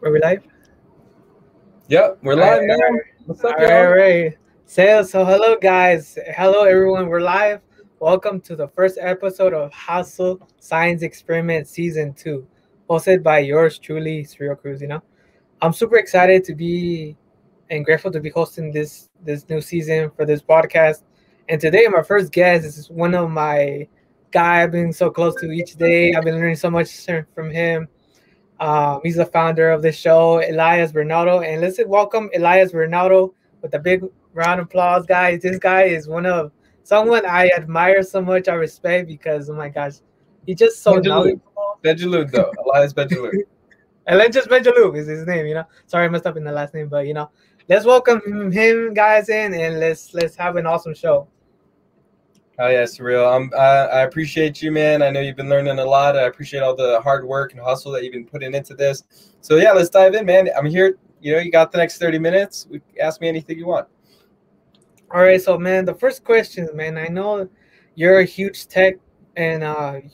Are we live? Yep, we're All right, live now. What's up, all right, all y'all? right. So hello guys. Hello everyone. We're live. Welcome to the first episode of Hustle Science Experiment Season 2, hosted by yours truly, Cyril Cruz. I'm super excited to be and grateful to be hosting this new season for this podcast. And today my first guest is one of my guy I've been so close to each day. I've been learning so much from him. He's the founder of the show, Elias Bernardo. And let's welcome Elias Bernardo with a big round of applause, guys. This guy is someone I admire so much, I respect because, oh my gosh, he's just so Benjalud. knowledgeable. Benjalud, though. Elias Benjalud. Just Benjalou is his name. Sorry, I messed up in the last name, but let's welcome him guys in and let's have an awesome show. Oh, yeah, Surreal. I appreciate you, man. I know you've been learning a lot. I appreciate all the hard work and hustle that you've been putting into this. So, yeah, let's dive in, man. I'm here. You got the next 30 minutes. Ask me anything you want. All right, so man, the first question, man, I know you're a huge tech and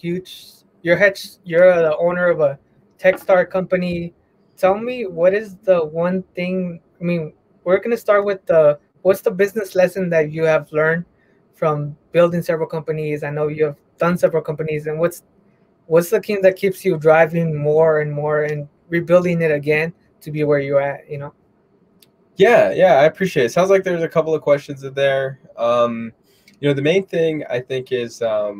you're the owner of a tech star company. Tell me what is the one thing, I mean, we're gonna start with the what's the business lesson that you have learned from building several companies? I know you have done several companies, and what's the thing that keeps you driving more and more and rebuilding it again to be where you're at? Yeah, I appreciate it. Sounds like there's a couple of questions in there. The main thing I think is let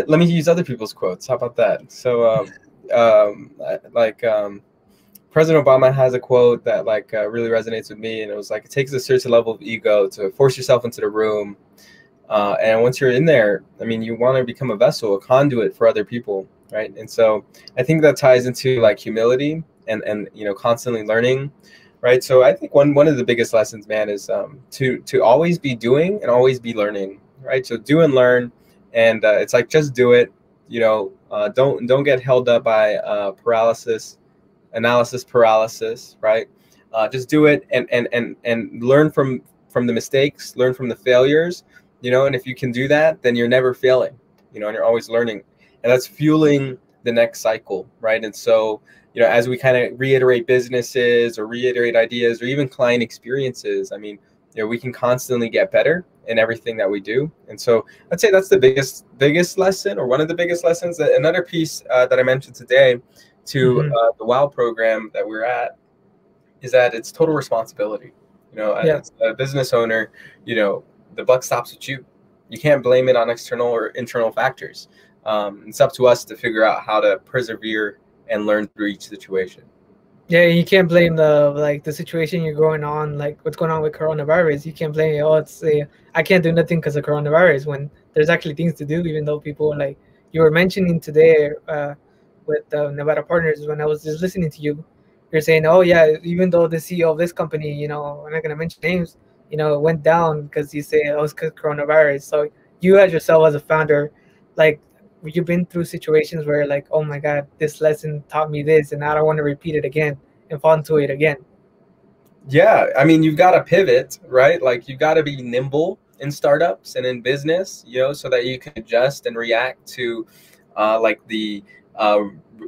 me use other people's quotes. How about that? So, President Obama has a quote that really resonates with me, and it was like, it takes a certain level of ego to force yourself into the room, and once you're in there, I mean, you want to become a vessel, a conduit for other people, right? And so I think that ties into like humility and constantly learning, right? So I think one of the biggest lessons, man, is to always be doing and always be learning, right? So do and learn, and it's like, just do it. Don't get held up by analysis paralysis, right? Just do it and learn from the mistakes, learn from the failures, and if you can do that, then you're never failing, and you're always learning, and that's fueling the next cycle, right? And so, as we kind of reiterate businesses or reiterate ideas or even client experiences, I mean, we can constantly get better in everything that we do. And so I'd say that's the biggest lesson, or one of the biggest lessons. Another piece that I mentioned today to Mm-hmm. the WOW program that we're at is that it's total responsibility. Yeah. As a business owner, the buck stops with you. You can't blame it on external or internal factors. It's up to us to figure out how to persevere and learn through each situation. Yeah, you can't blame the situation you're going on, like what's going on with coronavirus. You can't blame it. Oh, I can't do nothing because of coronavirus when there's actually things to do. Even though people like you were mentioning today with Nevada Partners, when I was just listening to you, you're saying, oh yeah, even though the CEO of this company, we're not gonna mention names, it went down because you say oh it's because coronavirus. So you as yourself as a founder, like you've been through situations where like oh my god this lesson taught me this and I don't want to repeat it again and fall into it again. Yeah, I mean, you've got to pivot, right? Like, you've got to be nimble in startups and in business, so that you can adjust and react to the uh,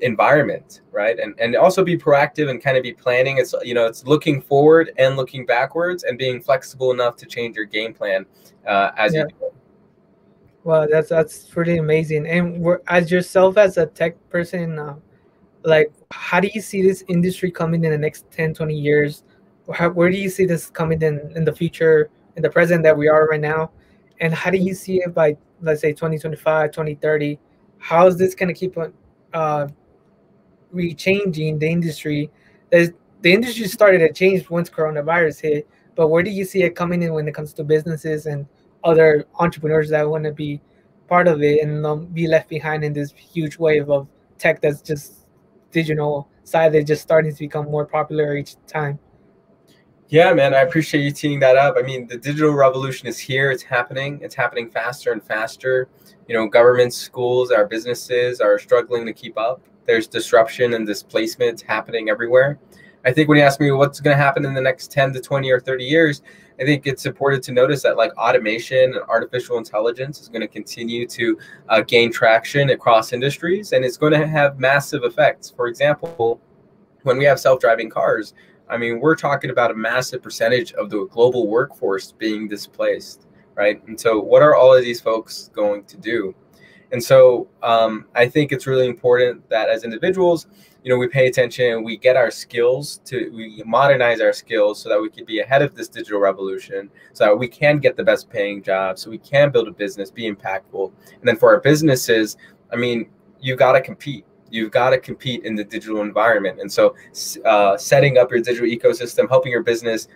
environment, right? And also be proactive and kind of be planning. It's looking forward and looking backwards and being flexible enough to change your game plan as you Yeah, do it. well that's pretty amazing. And as yourself as a tech person, like how do you see this industry coming in the next 10, 20 years? Where do you see this coming in the future, in the present that we are right now, and how do you see it by let's say 2025, 2030? How is this going to keep on uh, re-changing the industry? The industry started to change once coronavirus hit, but where do you see it coming in when it comes to businesses and other entrepreneurs that want to be part of it and be left behind in this huge wave of tech that's just digital side that's just starting to become more popular each time? Yeah, man, I appreciate you teeing that up. I mean, the digital revolution is here. It's happening. It's happening faster and faster. Governments, schools, our businesses are struggling to keep up. There's disruption and displacement happening everywhere. I think when you ask me what's going to happen in the next 10 to 20 or 30 years, I think it's important to notice that like automation and artificial intelligence is going to continue to gain traction across industries, and it's going to have massive effects. For example, when we have self-driving cars, I mean, we're talking about a massive percentage of the global workforce being displaced, right? And so what are all of these folks going to do? And so I think it's really important that as individuals, we pay attention, we get our skills we modernize our skills so that we can be ahead of this digital revolution, so that we can get the best paying jobs, so we can build a business, be impactful. And then for our businesses, I mean, you've got to compete. You've got to compete in the digital environment. And so setting up your digital ecosystem, helping your business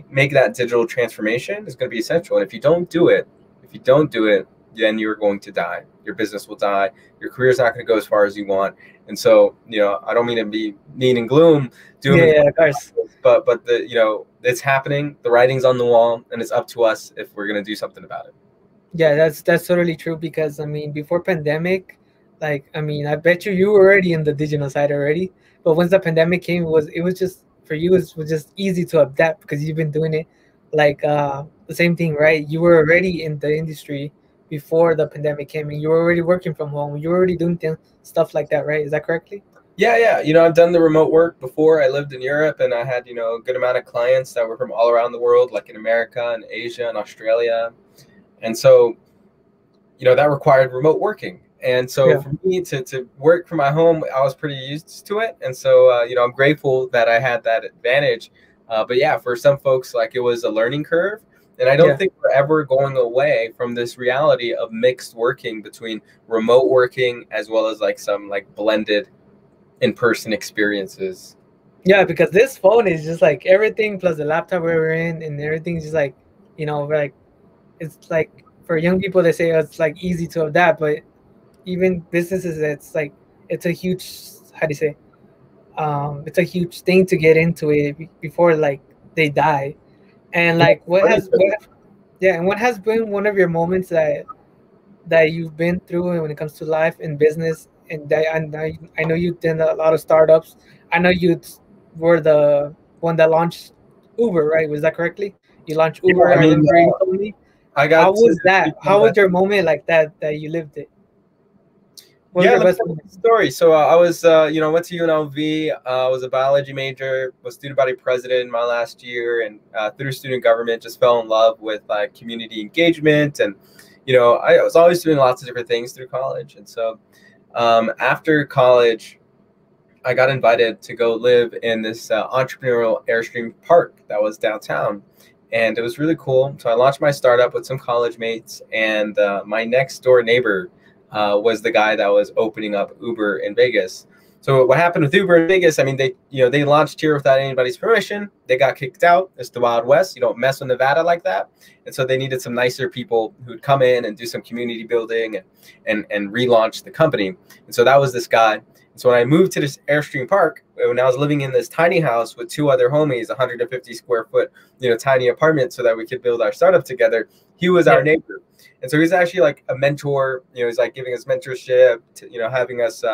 make that digital transformation is going to be essential. And if you don't do it, then you're going to die. Your business will die. Your career's not going to go as far as you want. And so, I don't mean to be mean and gloom, of course. But it's happening. The writing's on the wall, and it's up to us if we're going to do something about it. Yeah, that's totally true. Because I mean, before pandemic, I bet you were already in the digital side already. But once the pandemic came, it was just for you. It was just easy to adapt because you've been doing it. The same thing, right? You were already in the industry before the pandemic came, and you were already working from home. You were already doing stuff like that, right? Is that correctly? Yeah. I've done the remote work before. I lived in Europe, and I had, a good amount of clients that were from all around the world, like in America and Asia and Australia. And so, that required remote working. And so for me to work from my home, I was pretty used to it. And so, I'm grateful that I had that advantage. But yeah, for some folks, it was a learning curve. And I don't think we're ever going away from this reality of mixed working between remote working as well as some blended in-person experiences. Yeah, because this phone is just everything plus the laptop we're in, and everything's just it's for young people, they say it's easy to adapt, but even businesses, it's a huge, how do you say, it's a huge thing to get into it before they die. And what has been one of your moments that you've been through when it comes to life and business? And I know you did a lot of startups. I know you were the one that launched Uber, right? Was that correctly? You launched Uber. Yeah, I mean, you told me. How was that? How was your moment like that you lived it? Let me tell you the story. So I was, went to UNLV. I was a biology major, was student body president my last year, and through student government, just fell in love with community engagement. And, I was always doing lots of different things through college. And so after college, I got invited to go live in this entrepreneurial Airstream park that was downtown. And it was really cool. So I launched my startup with some college mates, and my next door neighbor was the guy that was opening up Uber in Vegas. So what happened with Uber in Vegas, I mean, they launched here without anybody's permission. They got kicked out. It's the Wild West. You don't mess with Nevada like that. And so they needed some nicer people who'd come in and do some community building and relaunch the company. And so that was this guy. So when I moved to this Airstream park, when I was living in this tiny house with two other homies, 150 square foot, tiny apartment, so that we could build our startup together, he was our neighbor. And so he's actually a mentor. He's giving us mentorship, having us,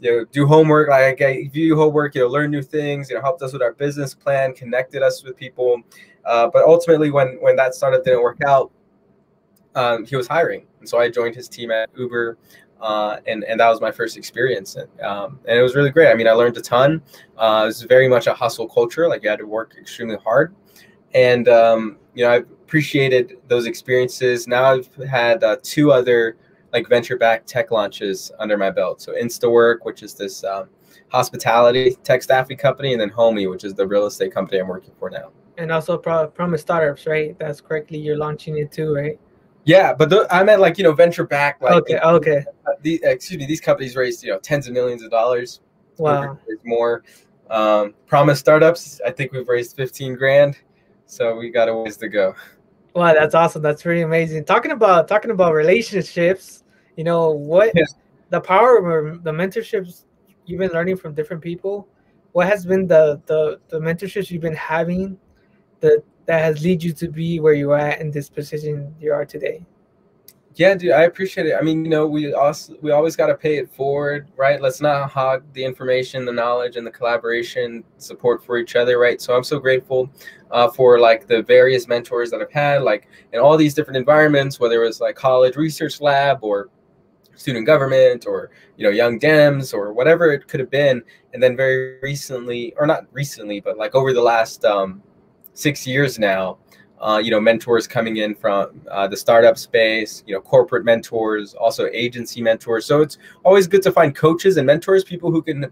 do homework. If you do homework, learn new things. Helped us with our business plan, connected us with people. But ultimately, when that startup didn't work out, he was hiring, and so I joined his team at Uber. And that was my first experience, and it was really great. I mean, I learned a ton. It was very much a hustle culture. You had to work extremely hard, and I appreciated those experiences. Now I've had two other venture-backed tech launches under my belt. So InstaWork, which is this hospitality tech staffing company, and then Homey, which is the real estate company I'm working for now. And also Promise Startups, right? That's correctly. You're launching it too, right? Yeah, but I meant venture back. Okay. These companies raised tens of millions of dollars. Wow. More. Promise Startups, I think we've raised 15 grand, so we got a ways to go. Wow, that's awesome. That's really amazing. Talking about relationships, the power of the mentorships you've been learning from different people. What has been the mentorships you've been having that has led you to be where you are at in this position you are today? Yeah, dude, I appreciate it. I mean, we always got to pay it forward, right? Let's not hog the information, the knowledge, and the collaboration, support for each other, right? So I'm so grateful for the various mentors that I've had, in all these different environments, whether it was college research lab or student government or Young Dems or whatever it could have been. And then very recently, or not recently, but like over the last 6 years now, mentors coming in from the startup space, corporate mentors, also agency mentors. So it's always good to find coaches and mentors, people who can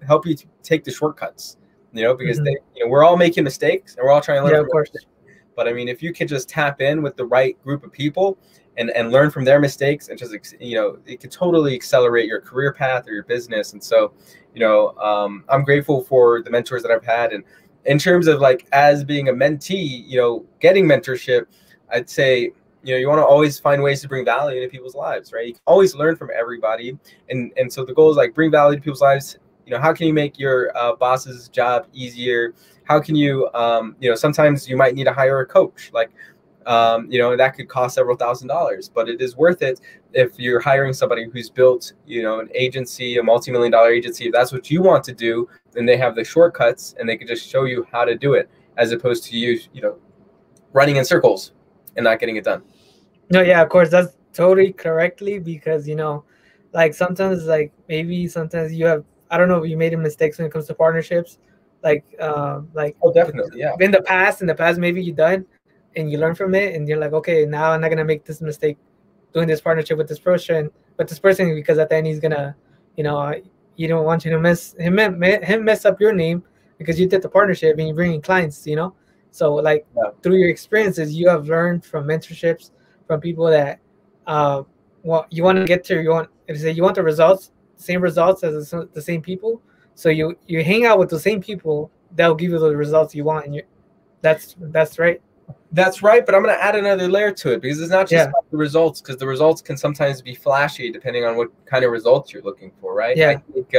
help you to take the shortcuts, because Mhm. we're all making mistakes and we're all trying to learn Yeah, from of course. mistakes. But I mean, if you can just tap in with the right group of people and learn from their mistakes, and just it could totally accelerate your career path or your business. And so I'm grateful for the mentors that I've had. And in terms of like as being a mentee, getting mentorship, I'd say you want to always find ways to bring value into people's lives, right? You can always learn from everybody, and so the goal is like bring value to people's lives. How can you make your boss's job easier? How can you sometimes you might need to hire a coach, like that could cost several $1,000s, but it is worth it if you're hiring somebody who's built, an agency, a multi-million-dollar agency. If that's what you want to do, then they have the shortcuts and they can just show you how to do it, as opposed to you running in circles and not getting it done. No, yeah, of course, that's totally correctly, because like sometimes, like maybe sometimes you have, I don't know if you made mistakes when it comes to partnerships, like Oh, definitely, yeah. in the past maybe you done, and you learn from it, and you're like, okay, now I'm not gonna make this mistake doing this partnership with this person, because at the end he's gonna, you don't want you to mess him mess up your name because you did the partnership and you bring in clients, So like Yeah. through your experiences, you have learned from mentorships from people that you want to get to. You want the results, same results as the same people. So you hang out with the same people that'll give you the results you want, and that's right. That's right, but I'm going to add another layer to it, because it's not just about the results, because the results can sometimes be flashy depending on what kind of results you're looking for, right? Yeah. I think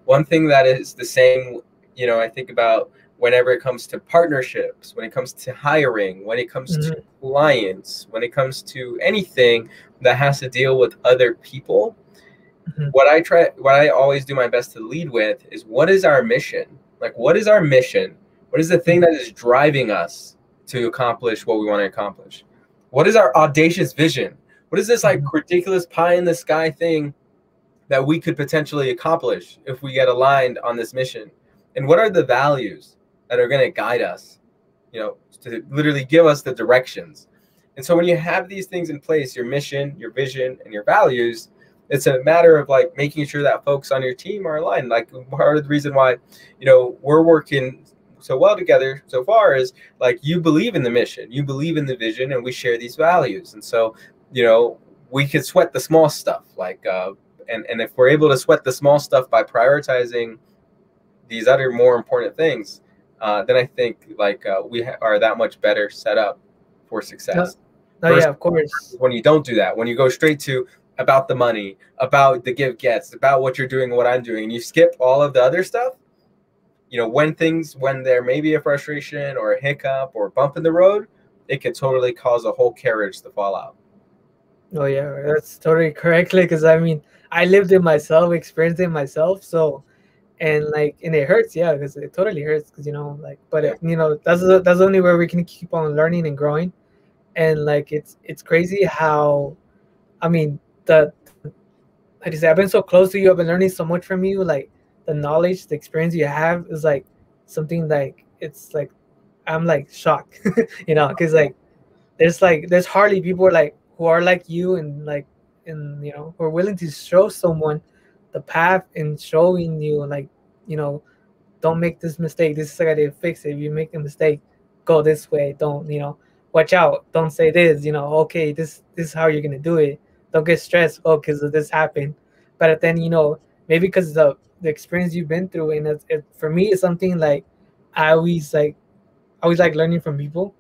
one thing that is the same, I think about whenever it comes to partnerships, when it comes to hiring, when it comes to clients, when it comes to anything that has to deal with other people, what I always do my best to lead with is, what is our mission? Like, what is our mission? What is the thing that is driving us to accomplish what we want to accomplish? What is our audacious vision? What is this like ridiculous pie in the sky thing that we could potentially accomplish if we get aligned on this mission? And what are the values that are going to guide us, to literally give us the directions? And so when you have these things in place, your mission, your vision, and your values, it's a matter of like making sure that folks on your team are aligned. Like, part of the reason why, we're working so well together so far is like, you believe in the mission, you believe in the vision, and we share these values. And so, we could sweat the small stuff, like, and if we're able to sweat the small stuff by prioritizing these other more important things, then I think like we are that much better set up for success. Yeah, of course. When you don't do that, when you go straight to about the money, about the give gets, about what you're doing and what I'm doing, and you skip all of the other stuff, when there may be a frustration or a hiccup or a bump in the road, it can totally cause a whole carriage to fall out. Oh yeah, that's totally correctly, because I mean, I lived it myself, experienced it myself. So, and it hurts, yeah, because it totally hurts, because but that's the only way we can keep on learning and growing. And like it's crazy how, I mean, like I said, I've been so close to you, I've been learning so much from you. Like the knowledge, the experience you have is like something like, it's like I'm like shocked, because there's hardly people who are like you, and who are willing to show someone the path and showing you don't make this mistake. This is how to fix it. If you make a mistake, go this way. Don't watch out. Don't say this. Okay, this is how you're gonna do it. Don't get stressed. Oh, because this happened. But then maybe because the experience you've been through, and for me, it's something like I always like learning from people,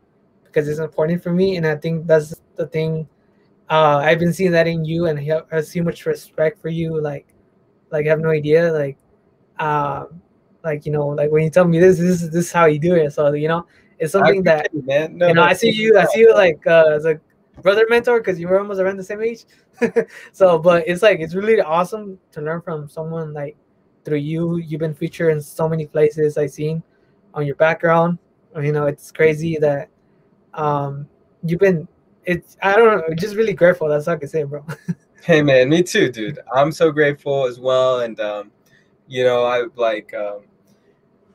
because it's important for me, and I think that's the thing. I've been seeing that in you, and I see much respect for you. Like I have no idea. Like when you tell me this is how you do it. So it's something that man. No, I see you like as a brother mentor, because you were almost around the same age. So, but it's really awesome to learn from someone like through you. You've been featured in so many places I've seen on your background. It's crazy that you've been. I don't know, just really grateful. That's all I can say, bro. Hey man, me too, dude. I'm so grateful as well. And I like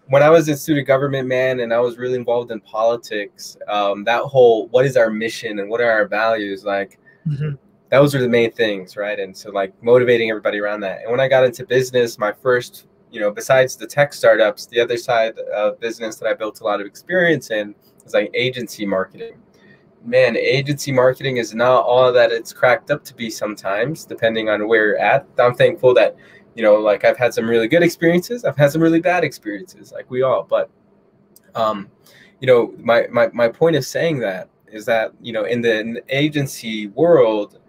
when I was in student government, man, and I was really involved in politics. That whole what is our mission and what are our values, like Mhm. those are the main things, right? And so like motivating everybody around that. And when I got into business, my first, besides the tech startups, the other side of business that I built a lot of experience in was like agency marketing. Man, agency marketing is not all that it's cracked up to be sometimes, depending on where you're at. I'm thankful that, like I've had some really good experiences. I've had some really bad experiences, like we all. But, my point of saying that is that, in the agency world,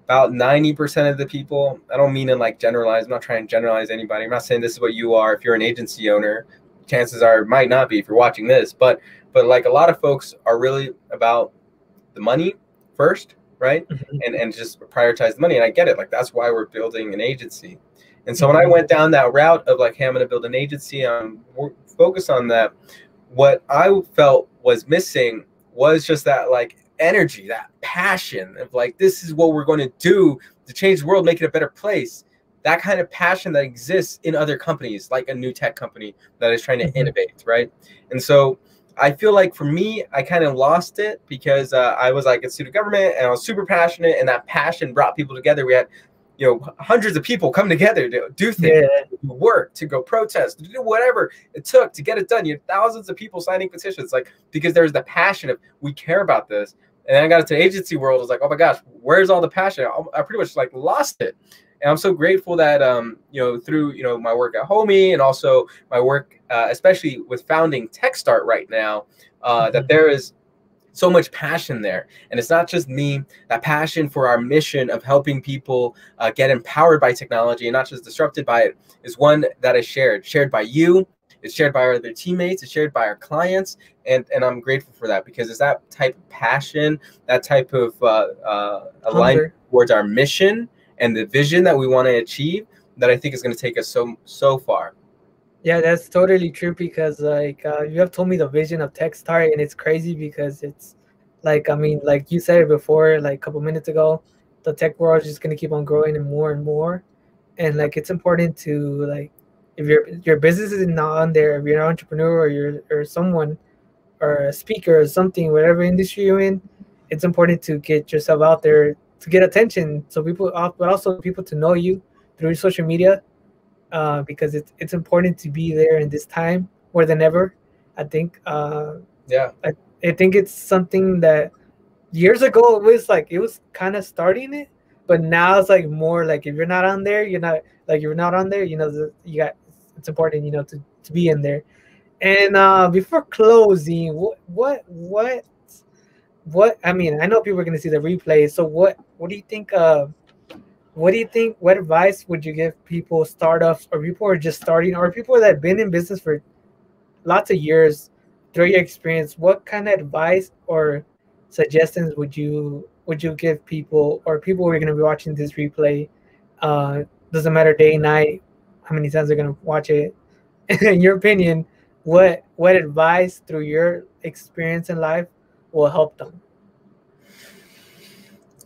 about 90% of the people, I don't mean to like generalize. I'm not trying to generalize anybody. I'm not saying this is what you are. If you're an agency owner, chances are it might not be if you're watching this. But like a lot of folks are really about the money first, right? Mhm. And just prioritize the money. And I get it. Like that's why we're building an agency. And so when I Mhm. went down that route of like, hey, I'm going to build an agency, I'm focused on that. What I felt was missing was just that like energy, that passion of like, this is what we're going to do to change the world, make it a better place. That kind of passion that exists in other companies, like a new tech company that is trying to Mhm. innovate, right? And so I feel like for me, I kind of lost it because I was like in student government and I was super passionate, and that passion brought people together. We had, hundreds of people come together to do things, Yeah. to work, to go protest, to do whatever it took to get it done. You had thousands of people signing petitions, like because there's the passion of we care about this. And then I got into the agency world. I was like, oh my gosh, where's all the passion? I pretty much like lost it. And I'm so grateful that through my work at Homey and also my work, especially with founding TechStart right now, that Mhm. there is so much passion there. And it's not just me, that passion for our mission of helping people get empowered by technology and not just disrupted by it is one that is shared by you. It's shared by our other teammates. It's shared by our clients. And I'm grateful for that because it's that type of passion, that type of alignment Hunger. towards our mission and the vision that we want to achieve that I think is going to take us so far. Yeah, that's totally true because like you have told me the vision of Techstart, and it's crazy because it's like, I mean, like you said it before, like a couple minutes ago, the tech world is just gonna keep on growing and more, and like it's important to like if your business is not on there, if you're an entrepreneur or you're or someone or a speaker or something, whatever industry you're in, it's important to get yourself out there to get attention, so people, but also people to know you through social media, because it's important to be there in this time more than ever. I think Yeah. I, I think it's something that years ago it was like it was kind of starting it, but now it's like more like if you're not on there, you're not like you're not on there. You got it's important, to be in there. And before closing, what I mean, I know people are gonna see the replay. So what do you think? What do you think? What advice would you give people, startups, or people who are just starting, or people that have been in business for lots of years, through your experience? What kind of advice or suggestions would you give people, or people who are going to be watching this replay? Uh, doesn't matter day, night, how many times they're going to watch it. In your opinion, what advice through your experience in life will help them?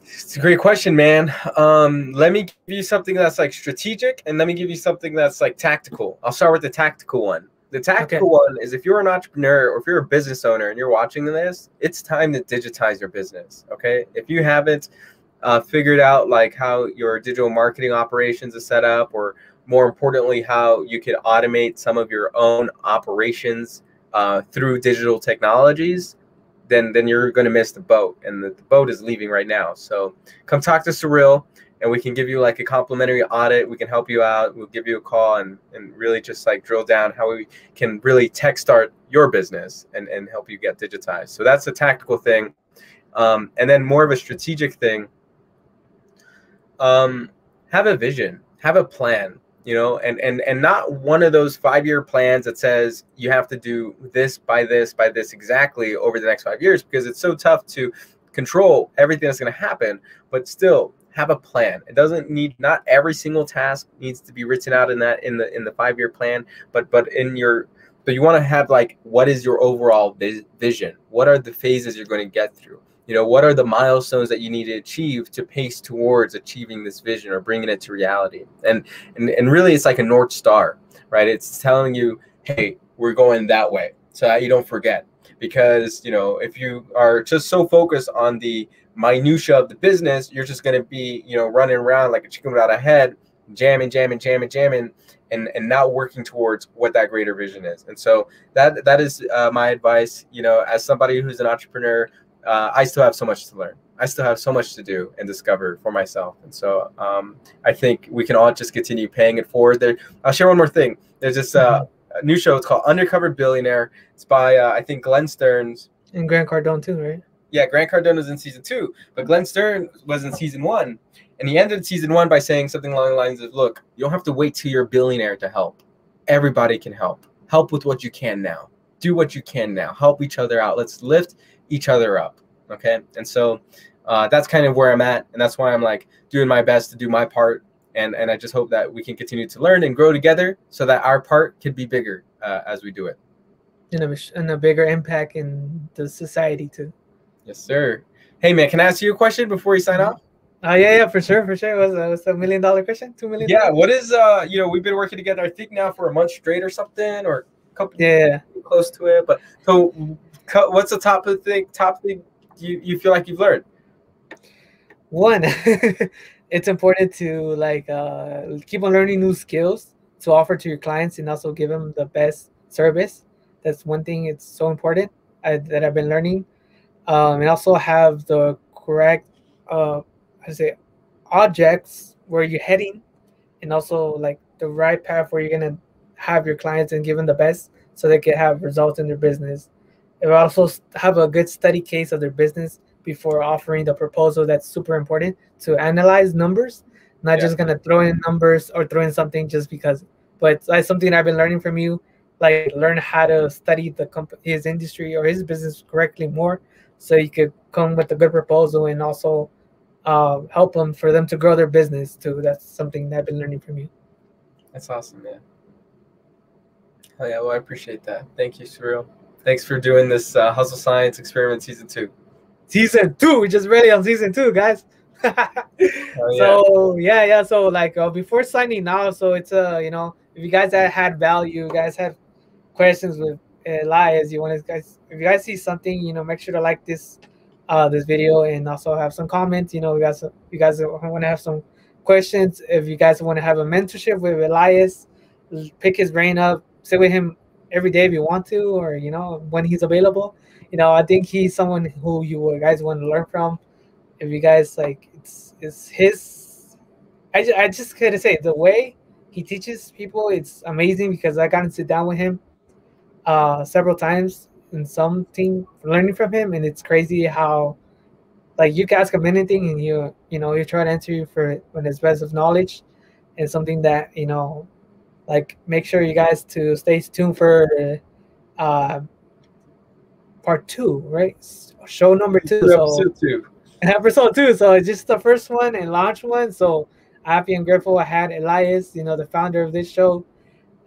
It's a great question, man. Let me give you something that's like strategic, and let me give you something that's like tactical. I'll start with the tactical one. The Okay. tactical one is if you're an entrepreneur or if you're a business owner and you're watching this, it's time to digitize your business. Okay. If you haven't figured out like how your digital marketing operations is set up, or more importantly, how you could automate some of your own operations through digital technologies, then you're going to miss the boat, and the boat is leaving right now. So come talk to Surreal, and we can give you like a complimentary audit. We can help you out. We'll give you a call and really just like drill down how we can really tech start your business and help you get digitized. So that's a tactical thing. And then more of a strategic thing, have a vision, have a plan, and not one of those 5-year plans that says you have to do this by this exactly over the next 5 years, because it's so tough to control everything that's going to happen. But still have a plan. It doesn't need, not every single task needs to be written out in the 5-year plan, but you want to have like, what is your overall vision? What are the phases you're going to get through? You know, what are the milestones that you need to achieve to pace towards achieving this vision or bringing it to reality? And really, it's like a North Star, right? It's telling you, hey, we're going that way, so that you don't forget. Because, you know, if you are just so focused on the minutia of the business, you're just going to be, you know, running around like a chicken without a head, jamming, and not working towards what that greater vision is. And so that is my advice. You know, as somebody who's an entrepreneur, I still have so much to learn. I still have so much to do and discover for myself. And so I think we can all just continue paying it forward. There, I'll share one more thing. There's this a new show. It's called Undercover Billionaire. It's by I think Glenn Stearns and Grant Cardone too, right? Yeah, Grant Cardone was in season 2, but Glenn Stearns was in season 1. And he ended season 1 by saying something along the lines of, look, you don't have to wait till you're a billionaire to help. Everybody can help. Help with what you can now. Do what you can now. Help each other out. Let's lift each other up. Okay. And so that's kind of where I'm at. And that's why I'm like doing my best to do my part. And I just hope that we can continue to learn and grow together so that our part can be bigger as we do it. And a bigger impact in the society too. Yes, sir. Hey, man, can I ask you a question before you sign off? Yeah, for sure. What's a $1 million question? $2 million? Yeah. What is you know, we've been working together, I think now for a month straight or something, or a couple. Yeah. Close to it. But so, what's the top thing you feel like you've learned? One, it's important to like keep on learning new skills to offer to your clients and also give them the best service. That's one thing. It's so important that I've been learning, and also have the correct objects where you're heading, and also like the right path where you're gonna have your clients and give them the best so they can have results in their business. And also have a good study case of their business before offering the proposal. That's super important to analyze numbers, not just gonna throw in numbers or throw in something just because. But that's something I've been learning from you, like learn how to study his industry or his business correctly more, so you could come with a good proposal and also help them for them to grow their business too. That's something that I've been learning from you. That's awesome, man. Oh yeah, well, I appreciate that. Thank you, Surreal. Thanks for doing this Hustle Science Experiment Season 2. Season 2, we just ready on Season 2, guys. So yeah. So like before signing out, so it's you know, if you guys had value, you guys have questions with Elias, if you guys see something, you know, make sure to like this video and also have some comments. You know, you guys want to have some questions. If you guys want to have a mentorship with Elias, pick his brain up, sit with him every day if you want to, or you know, when he's available. You know, I think he's someone who you guys want to learn from. If you guys like, it's his. I just gotta say, the way he teaches people, it's amazing because I got to sit down with him several times in some team learning from him, and it's crazy how like you can ask him anything and you know he try to answer you for with his best of knowledge, and something that, you know, like make sure you guys to stay tuned for part 2, right? Show number 2. Episode 2. Episode 2. So it's just the first one and launch one. So happy and grateful I had Elias, you know, the founder of this show.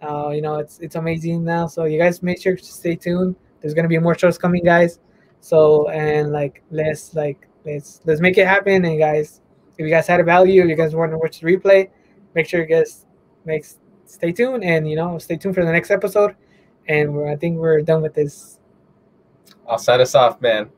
You know, it's amazing now. So you guys make sure to stay tuned. There's gonna be more shows coming, guys. So and like let's make it happen. And guys, if you guys had a value, if you guys want to watch the replay, make sure you guys stay tuned, and you know, stay tuned for the next episode. And I think we're done with this. I'll sign us off, man.